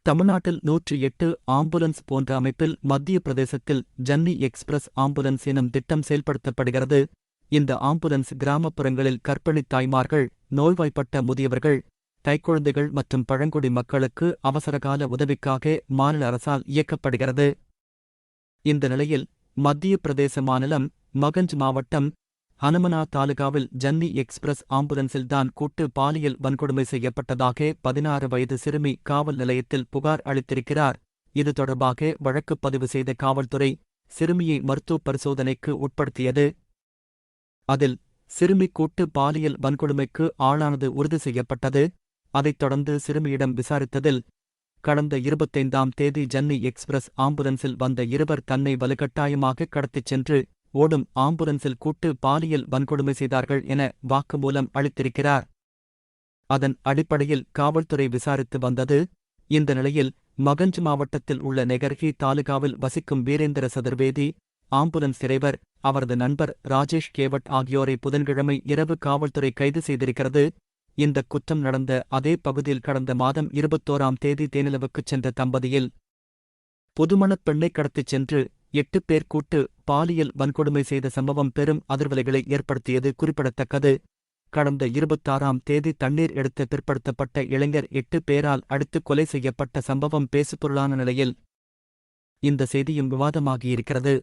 தமிழ்நாட்டில் 108 ஆம்புலன்ஸ் போன்ற அமைப்பில் மத்திய பிரதேசத்தில் ஜன்னி எக்ஸ்பிரஸ் ஆம்புலன்ஸ் எனும் திட்டம் செயல்படுத்தப்படுகிறது. இந்த ஆம்புலன்ஸ் கிராமப்புறங்களில் கர்ப்பிணித் தாய்மார்கள், நோய்வாய்ப்பட்ட முதியவர்கள், கைக்குழந்தைகள் மற்றும் பழங்குடி மக்களுக்கு அவசரகால உதவிக்காக மாநில அரசால் இயக்கப்படுகிறது. இந்த நிலையில் மத்திய பிரதேச மாநிலம் மகஞ்ச் மாவட்டம் ஹனுமனா தாலுகாவில் ஜன்னி எக்ஸ்பிரஸ் ஆம்புலன்ஸில்தான் கூட்டு பாலியல் வன்கொடுமை செய்யப்பட்டதாக 16 வயது சிறுமி காவல் நிலையத்தில் புகார் அளித்திருக்கிறார். இது தொடர்பாக வழக்கு பதிவு செய்த காவல்துறை சிறுமியை மருத்துவ பரிசோதனைக்கு உட்படுத்தியது. அதில் சிறுமி கூட்டு பாலியல் வன்கொடுமைக்கு ஆளானது உறுதி செய்யப்பட்டது. அதைத் தொடர்ந்து சிறுமியிடம் விசாரித்ததில் கடந்த 25ஆம் தேதி ஜன்னி எக்ஸ்பிரஸ் ஆம்புலன்ஸில் வந்த இருவர் தன்னை வலுக்கட்டாயமாக கடத்திச் சென்று ஓடும் ஆம்புலன்ஸில் கூட்டு பாலியல் வன்கொடுமை செய்தார்கள் என வாக்குமூலம் அளித்திருக்கிறார். அதன் அடிப்படையில் காவல்துறை விசாரித்து வந்தது. இந்த நிலையில் மகஞ்ச் மாவட்டத்தில் உள்ள நெகர்ஹி தாலுகாவில் வசிக்கும் வீரேந்திர சதுர்வேதி, ஆம்புலன்ஸ் டிரைவர், அவரது நண்பர் ராஜேஷ் கேவட் ஆகியோரை புதன்கிழமை இரவு காவல்துறை கைது செய்திருக்கிறது. இந்த குற்றம் நடந்த அதே பகுதியில் கடந்த மாதம் 21ஆம் தேதி தேனிலவுக்குச் சென்ற தம்பதியில் புதுமணப் பெண்ணை கடத்திச் சென்று 8 பேர் கூட்டு பாலியல் வன்கொடுமை செய்த சம்பவம் பெரும் அதிர்வலைகளை ஏற்படுத்தியது குறிப்பிடத்தக்கது. கடந்த 26ஆம் தேதி தண்ணீர் எடுத்து பிற்படுத்தப்பட்ட இளைஞர் 8 பேரால் அடித்துக் கொலை செய்யப்பட்ட சம்பவம் பேசுபொருளான நிலையில் இந்த செய்தியும் விவாதமாகியிருக்கிறது.